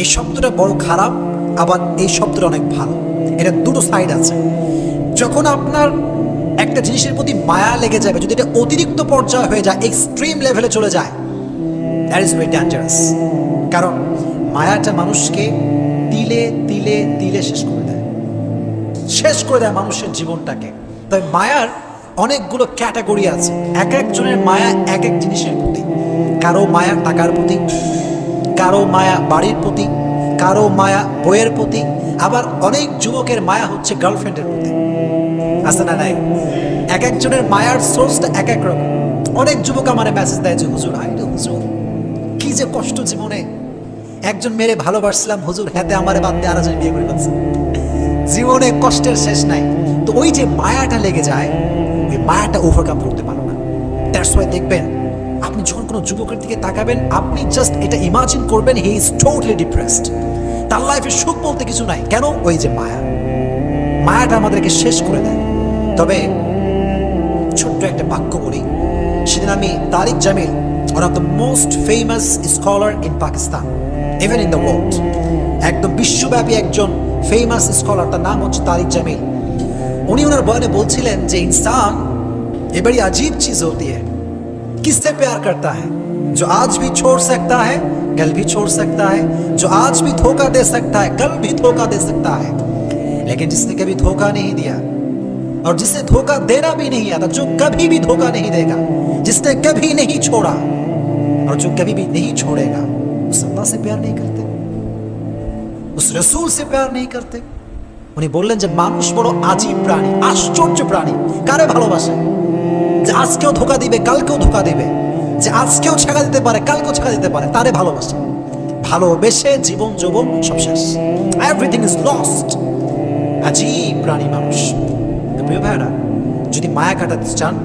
এই শব্দটা বড় খারাপ, আবার এই শব্দটা অনেক ভালো। এটা দুটো সাইড আছে। যখন আপনার একটা জিনিসের প্রতি মায়া লেগে যাবে, যদি এটা অতিরিক্ত পর্যায়ে হয়ে যায়, এক্সট্রিম লেভেলে চলে যায়, দ্যাট ইজ ভেরি ডেঞ্জারাস। কারণ মায়াটা মানুষকে তিলে তিলে তিলে শেষ করে দেয়, শেষ করে দেয় মানুষের জীবনটাকে। তাই মায়ার অনেকগুলো ক্যাটাগরি আছে। এক একজনের মায়া এক এক জিনিসের প্রতি। কারো মায়া টাকার প্রতি, কারো মায়া বাড়ির প্রতি, কারো মায়া বইয়ের প্রতি, আবার অনেক যুবকের মায়া হচ্ছে গার্লফ্রেন্ডের প্রতি। আছে না নাই? এক একজনের মায়ার সোর্সটা এক এক রকম। অনেক যুবক আমার মেসেজ দেয় যে হুজুর, হুজুর কি যে কষ্ট জীবনে, একজন মেরে ভালোবাসছিলাম হুজুর, হাতে আমারে বাদ দিয়ে আরেকজন বিয়ে করে ফেলছে, জীবনে কষ্টের শেষ নাই। তো ওই যে মায়াটা লেগে যায়, ওই মায়াটা ওভারকাম করতে পারো না। দ্যাটস ওয়াই দেখবেন আপনি যখন কোনো যুবকের দিকে তাকাবেন, আপনি জাস্ট এটা ইমাজিন করবেন হি ইজ টোটালি ডিপ্রেসড, তার লাইফে সুখ বলতে কিছু নাই। কেন? ওই যে মায়া, মায়াটা আমাদেরকে শেষ করে দেয়। তবে ছোট্ট একটা বাক্য বলি। সেদিন আমি তারিক Jamil, one of the most famous scholar in Pakistan, even in the world, একদম বিশ্বব্যাপী একজন ফেমাস স্কলার, তার নাম হচ্ছে তারিক জামিল। উনি ওনার বয়ানে বলছিলেন যে इंसान ये बड़ी अजीब चीज होती है, किससे प्यार करता है जो आज भी छोड़ सकता है कल भी छोड़ सकता है, जो आज भी धोखा दे सकता है कल भी धोखा दे सकता है, लेकिन जिसने कभी धोखा नहीं दिया और जिसे धोखा देना भी नहीं आता, जो कभी भी धोखा नहीं देगा, जिसने कभी नहीं छोड़ा और जो कभी भी नहीं छोड़ेगा, उस अल्लाह से प्यार नहीं करते, उस रसूल से प्यार नहीं करते। উনি বললেন যে মানুষ বড় আজীব প্রাণী, আশ্চর্য প্রাণী। কারে ভালোবাসে? যে আজকেও ধোকা দিবে কালকেও ধোকা দিবে, যে আজকেও ছেঁকা দিতে পারে কালকেও ছেঁকা দিতে পারে, তারে ভালোবাসে। ভালোবেসে জীবন যৌবন সব শেষ, এভরিথিং ইজ লস্ট। আজীব প্রাণী মানুষ। প্রিয় ভাইরা, যদি মায়া কাটাতে চান,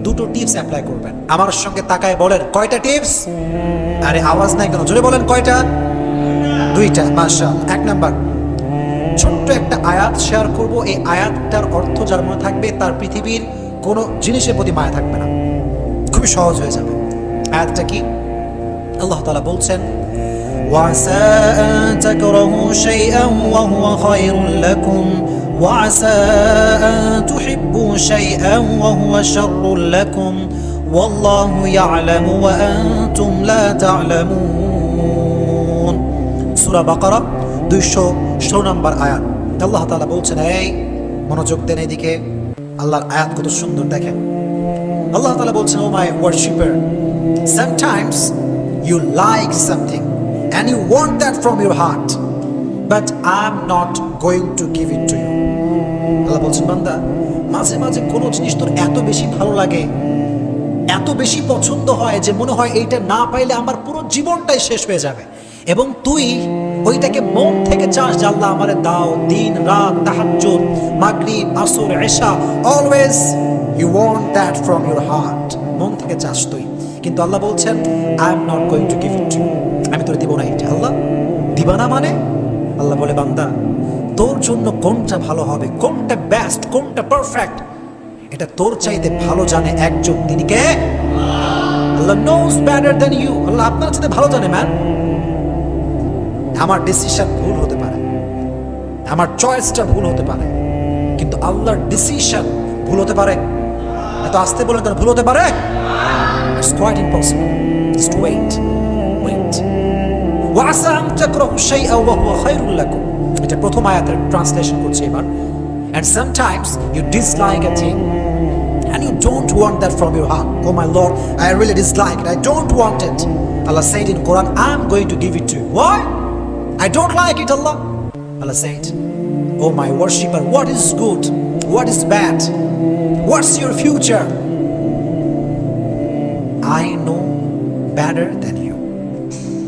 দুটো টিপস অ্যাপ্লাই করবেন। আমার সঙ্গে তাকায় বলেন কয়টা টিপস? আরে আওয়াজ নাই কেন? জোরে বলেন কয়টা? দুইটা। মাশাআল্লাহ। এক নাম্বার, ছোট্ট একটা আয়াত শেয়ার করব। এই আয়াতটার অর্থ যার মনে থাকবে, তার পৃথিবীর কোনো জিনিসের প্রতি মায়া থাকবে না, খুবই সহজ হয়ে যাবে। আয়াতটা কি? আল্লাহ তাআলা বলছেন, ওয়াসা আন তাকরাহু শাইআন ওয়া হুয়া খায়রুল লাকুম وعسى أن تحبوا شيئا وهو شر لكم والله يعلم وأنتم لا تعلمون। সূরা বাকারা 216 নম্বর আয়াত। আল্লাহ তাআলা বলছেন, এই মনোযোগ দেন এদিকে, আল্লাহর আয়াত কত সুন্দর দেখেন। আল্লাহ তাআলা বলছেন, ও মাই worshipper, sometimes you like something and you want that from your heart, but I'm not going to give it to you. আল্লাহ বলছেন, বান্দা, মাঝে মাঝে কোনো জিনিস তোর এত বেশি ভালো লাগে, এত বেশি পছন্দ হয় যে মনে হয় এইটা না পাইলে আমার পুরো জীবনটাই শেষ হয়ে যাবে, এবং তুই ওইটাকে মন থেকে চাস যে আল্লাহ আমারে দাও। দিন রাত, তাহাজ্জুদ, মাগরিব, আসর, ইশা, always you want that from your heart, মন থেকে চাস তুই। কিন্তু আল্লাহ বলছেন, I am not going to give it to you, আমি তোরে দিব না এটা। আল্লাহ দিবা না মানে? আল্লাহ বলে, বান্দা, তোর জন্য কোনটা ভালো হবে, কোনটা বেস্ট, কোনটা পারফেক্ট, এটা তোর চাইতে ভালো জানে একজন, তিনি কে? আল্লাহ নোজ বেটার দ্যান ইউ। আল্লাহ আপনার চাইতে ভালো জানে। ম্যান, আমার ডিসিশন ভুল হতে পারে, আমার চয়েসটা ভুল হতে পারে, কিন্তু আল্লাহর ডিসিশন ভুল হতে পারে? এত আসতে বলেন কেন? ভুল হতে পারে? It's quite impossible. Just wait, wait. ওয়াসা আন তাকরাহু শাইআন ওয়া হুয়া খায়রুল লাকুম, এটা প্রথম আয়াতের ট্রান্সলেশন করছি এবার। And sometimes you dislike a thing and you don't want that from your heart. Oh my Lord, I really dislike it, I don't want it. Allah said in Quran, I'm going to give it to you. Why? I don't like it, Allah. Allah said, oh my worshipper, what is good, what is bad, what's your future? I know better than you.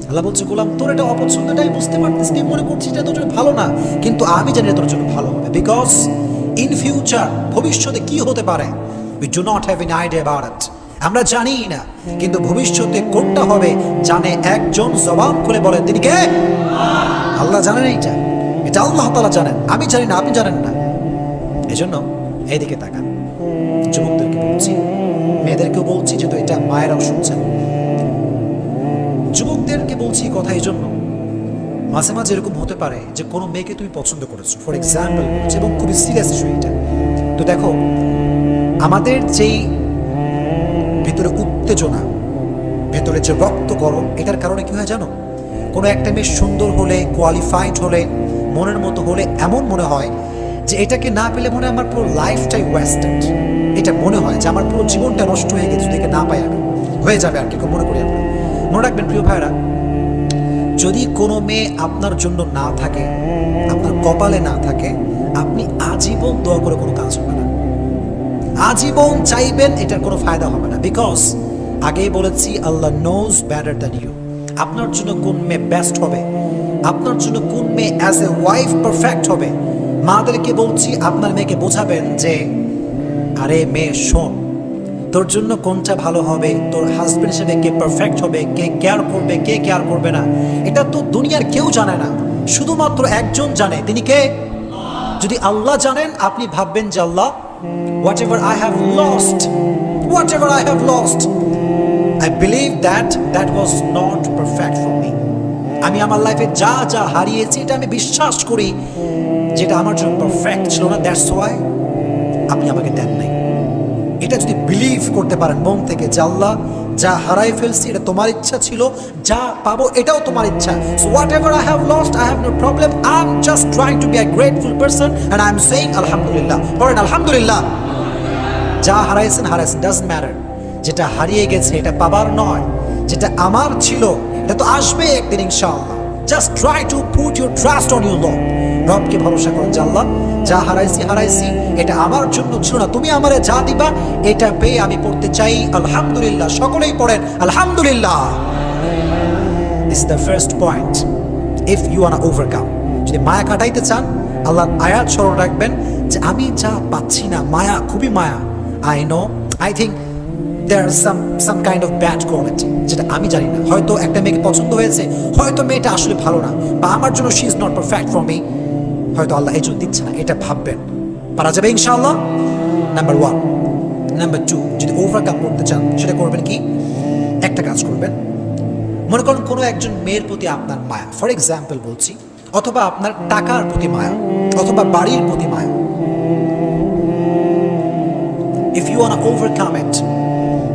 আল্লাহ বলছে, গোলাম, তোর এটা অপছন্দ, এটাই বুঝতে পারতিস, তুই মনে করছিস এটা তোর জন্য ভালো না, কিন্তু আমি জানি তোর জন্য ভালো হবে। বিকজ ইন ফিউচার, ভবিষ্যতে কি হতে পারে, we do not have any idea about it, আমরা জানি না। কিন্তু ভবিষ্যতে কোনটা হবে জানে একজন, জবান খুলে বলেন তিনি কে? আল্লাহ জানেন। এইটা এটা আল্লাহ তাআলা জানেন, আমি জানি না, আপনি জানেন না। এজন্য এইদিকে তাকান। যুবকদেরকে বলছি, মেয়েদেরকেও বলছি, যেহেতু এটা মায়েরাও শুনছেন। যুবকদেরকে বলছি কথা এই জন্য, মাঝে মাঝে এরকম হতে পারে যে কোনো মেয়েকে তুমি পছন্দ করেছো, ফর এক্সাম্পল, এবং খুবই সিরিয়াস ইস্যু এটা। তো দেখো, আমাদের যেই ভেতরে উত্তেজনা, ভেতরে যে রক্ত গরম, এটার কারণে কি হয় জানো? কোনো একটা মেয়ে সুন্দর হলে, কোয়ালিফাইড হলে, মনের মতো হলে এমন মনে হয় যে এটাকে না পেলে মনে হয় আমার পুরো লাইফটাই ওয়েস্টেড। এটা মনে হয় যে আমার পুরো জীবনটা নষ্ট হয়ে গেছে, যদি না পাই আমি, হয়ে যাবে আর কি মনে করি আমরা। মনে রাখবেন প্রিয় ভাইরা, যদি কোনো মেয়ে আপনার জন্য না থাকে, আপনার কপালে না থাকে, আপনি আজীবন দোয়া করে কোনো কাজ হবে না। আজীবন চাইবেন, এটার কোনো ফায়দা হবে না। বিকজ আগেই বলেছি, আল্লাহ নোজ বেটার দ্যান ইউ। আপনার জন্য কোন মেয়ে বেস্ট হবে, আপনার জন্য কোন মেয়ে অ্যাজ এ ওয়াইফ পারফেক্ট হবে। মাদেরকে বলছি, আপনার মেয়েকে বোঝাবেন যে আরে মেয়ে শোন, তোর জন্য কোনটা ভালো হবে, তোর হাজবেন্ড হিসেবে কে পারফেক্ট হবে, কে কেয়ার করবে, কে কেয়ার করবে না, এটা তো দুনিয়ার কেউ জানে না, শুধুমাত্র একজন জানে। তিনি কে? যদি আল্লাহ জানেন, আপনি ভাববেন যে আল্লাহ, whatever I have lost, I believe that was not perfect for me. আমি আমার লাইফে যা যা হারিয়েছি, এটা আমি বিশ্বাস করি যেটা আমার জন্য পারফেক্ট ছিল না, দ্যাটস ওয়াই আপনি আমাকে দেন নাই। এটা যদি বিলিভ করতে পারেন মন থেকে যে আল্লাহ, যা হারাই ফেলছি এটা তোমার ইচ্ছা ছিল, যা পাবো এটাও তোমার ইচ্ছা। So whatever I have lost, I have no problem. I'm just trying to be a grateful person and I'm saying alhamdulillah. Alright, alhamdulillah. যা হারাইছেন doesn't matter. যেটা হারিয়ে গেছে এটা পাবার নয়, যেটা আমার ছিল এটা তো আসবে একদিন ইনশাআল্লাহ। Just try to put your trust on your Lord. রবকে ভরসা করেন যে আল্লাহ, যা হারাইছি এটা আমার জন্য ছিল না, তুমি আমারে যা দিবা এটা পেয়ে আমি পড়তে চাই আলহামদুলিল্লাহ। সকলেই পড়েন আলহামদুলিল্লাহ। This is the first point. If you want to overcome, যদি মায়া কাটাইতে চান, আল্লাহর আয়াত স্মরণ রাখবেন যে আমি যা পাচ্ছি না, মায়া, খুবই মায়া। I know, I think there are some kind of bad quality, যেটা আমি জানি না। হয়তো একটা মেয়েকে পছন্দ হয়েছে, হয়তো মেয়েটা আসলে ভালো না, বা আমার জন্য she is not perfect for me, হয়তো আল্লাহ এই জন্য দিচ্ছে না। এটা ভাববেন, পারা যাবে ইনশাআল্লাহ। নাম্বার 1। নাম্বার 2, যদি ওভারকাম করতে চান, সেটা করবেন কি? একটা কাজ করবেন। মনে করুন কোনো একজন মেয়ের প্রতি আপনার মায়া, ফর এক্সাম্পল বলছি, অথবা আপনার টাকার প্রতি মায়া, অথবা বাড়ির প্রতি মায়া। If you want to overcome it,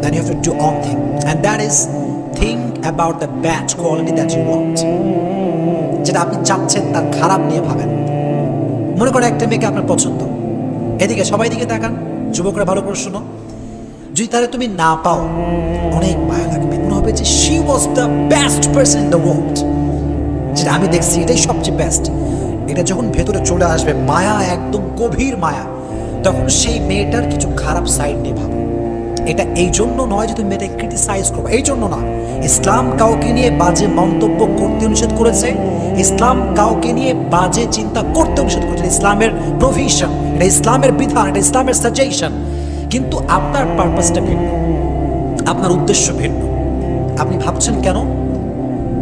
then you have to do one thing, and that is think about the bad quality that you want. যেটা আপনি চাচ্ছেন তার খারাপ নিয়ে ভাবেন। মনে করেন একটা মেয়েকে আপনার পছন্দ, এদিকে সবাই দিকে তাকান, যুবকরা ভালো করে শোনো। যদি তাহলে তুমি না পাও, অনেক মায়া লাগবে, মনে হবে যে she was the best person in the world, যেটা আমি দেখছি এটাই সবচেয়ে বেস্ট। এটা যখন ভেতরে চলে আসবে, মায়া, একদম গভীর মায়া, তখন সেই মেয়েটার কিছু খারাপ সাইড নিয়ে ভাবো। এটা এই জন্য নয় যে তুমি মেয়েটাকে ক্রিটিসাইজ করবে, এই জন্য না। ইসলাম কাউকে নিয়ে বাজে মন্তব্য করতে নিষেধ করেছে, ইসলাম কাউকে নিয়ে বাজে চিন্তা করতে নিষেধ করেছে। ইসলামের প্রভিশন, এটা ইসলামের বিধান, এটা ইসলামের সাজেশন। কিন্তু আপনার পারপাসটা ভিন্ন, আপনার উদ্দেশ্য ভিন্ন। আপনি ভাবছেন কেন?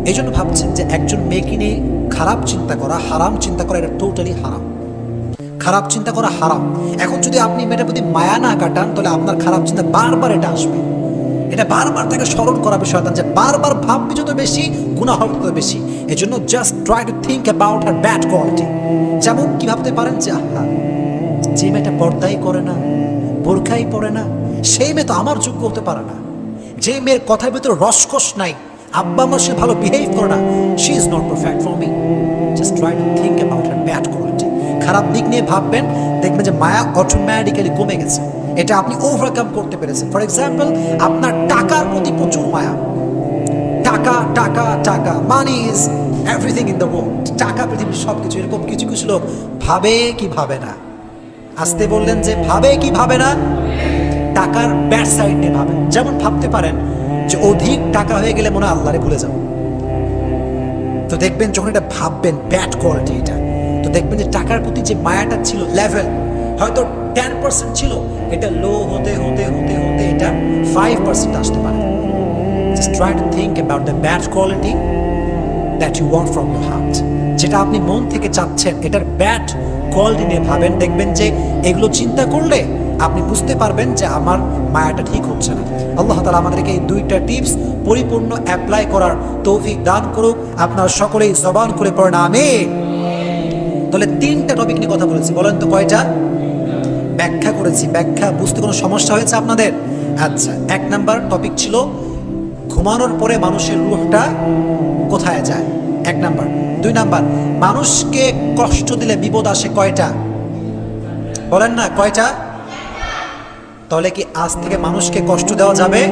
এই জন্য ভাবছেন যে একজন মেয়েকে নিয়ে খারাপ চিন্তা করা, হারাম চিন্তা করা, এটা টোটালি হারাম। খারাপ চিন্তা করা হারাম। এখন যদি আপনি মেয়েটার প্রতি মায়া না কাটান, তাহলে আপনার খারাপ চিন্তা বারবার এটা আসবে। এটা বারবার তাকে স্মরণ করাবে শয়তান, যে বারবার ভাববে যত বেশি, গুনাহ হবে তত বেশি। এই জন্য just try to think about her bad quality. যেমন কি ভাবতে পারেন যে আহা, যে মেয়েটা পর্দাই করে না, বোরখাই পরে না, সেই মেয়ে তো আমার যোগ্য হতে পারে না। যে মেয়ের কথার ভিতরে রসকস নাই, আব্বা আমার সে ভালো বিহেভ করে না, she is not perfect for me. Just try to think about her bad quality. খারাপ দিক নিয়ে ভাববেন, দেখবেন যে মায়া অটোমেটিক্যালি কমে গেছে। এটা আপনি ওভারকাম করতে পেরেছেন। ফর এক্সাম্পল, আপনার টাকার প্রতি প্রচুর মায়া, টাকা টাকা টাকা, money is everything in the world. টাকা পৃথিবীর সব কিছু। এরকম কিছু কিছু লোক ভাবে কি ভাবে না, আসতে বললেন যে ভাবে কি ভাবে না, টাকার ব্যাড সাইড নিয়ে ভাবেন। যেমন ভাবতে পারেন যে অধিক টাকা হয়ে গেলে মনে হয় আল্লাহরে ভুলে যাবো। তো দেখবেন যখন এটা ভাববেন ব্যাড কোয়ালিটি এটা, তো দেখবেন যে টাকার প্রতি যে মায়াটা ছিল লেভেল হয়তো 10% ছিল, এটা লো হতে হতে হতে হতে এটা 5% আসতে পারে। Just try to think about the bad quality that you want from your heart. যেটা আপনি মন থেকে চাচ্ছেন, এটার ব্যাড কোয়ালিটি নিয়ে ভাবেন। দেখবেন যে এগুলো চিন্তা করলে আপনি বুঝতে পারবেন যে আমার মায়াটা ঠিক হচ্ছে না। আল্লাহ তাআলা আমাদেরকে এই দুইটা টিপস পরিপূর্ণ অ্যাপ্লাই করার তৌফিক দান করুক। আপনারা সকলেই জবান করে পড়েন আমিন। তাহলে 3টা টপিক নিয়ে কথা বলেছি, বলেন তো কয়টা? ব্যাখ্যা করেছি। ব্যাখ্যা বুঝতে কোনো সমস্যা হয়েছে আপনাদের? আচ্ছা, 1 নাম্বার টপিক ছিল ঘুমানোর পরে মানুষের রূহটা কোথায় যায়, 1 নাম্বার। 2 নাম্বার, মানুষকে কষ্ট দিলে বিপদ আসে কয়টা? বলেন না কয়টা? তাহলে কি আজ থেকে মানুষকে কষ্ট দেওয়া যাবে?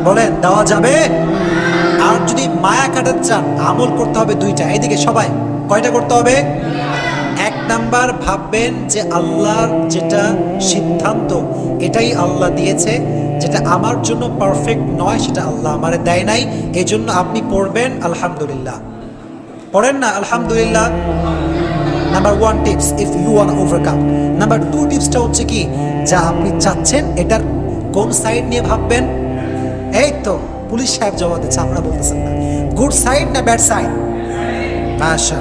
বলেন দেওয়া যাবে? আর যদি মায়া কাটাতে চান আমল করতে হবে 2টা। এইদিকে সবাই কয়টা করতে হবে? 1 নাম্বার, ভাববেন যে আল্লাহর যেটা সিদ্ধান্ত এটাই আল্লাহ দিয়েছে, যেটা আমার জন্য পারফেক্ট নয় সেটা আল্লাহ আমারে দেয় নাই, এই জন্য আপনি পড়বেন আলহামদুলিল্লাহ। পড়েন না আলহামদুলিল্লাহ। Number 1 tips, if you want overcome. Number 2 টিপসটা হচ্ছে কি, যা আপনি চাচ্ছেন এটার কোন সাইড নিয়ে ভাববেন? এই তো পুলিশ সাহেব জবাব দিচ্ছে, আপনারা বলতেছেন না। গুড সাইড না ব্যাড সাইড? মাশাআল্লাহ।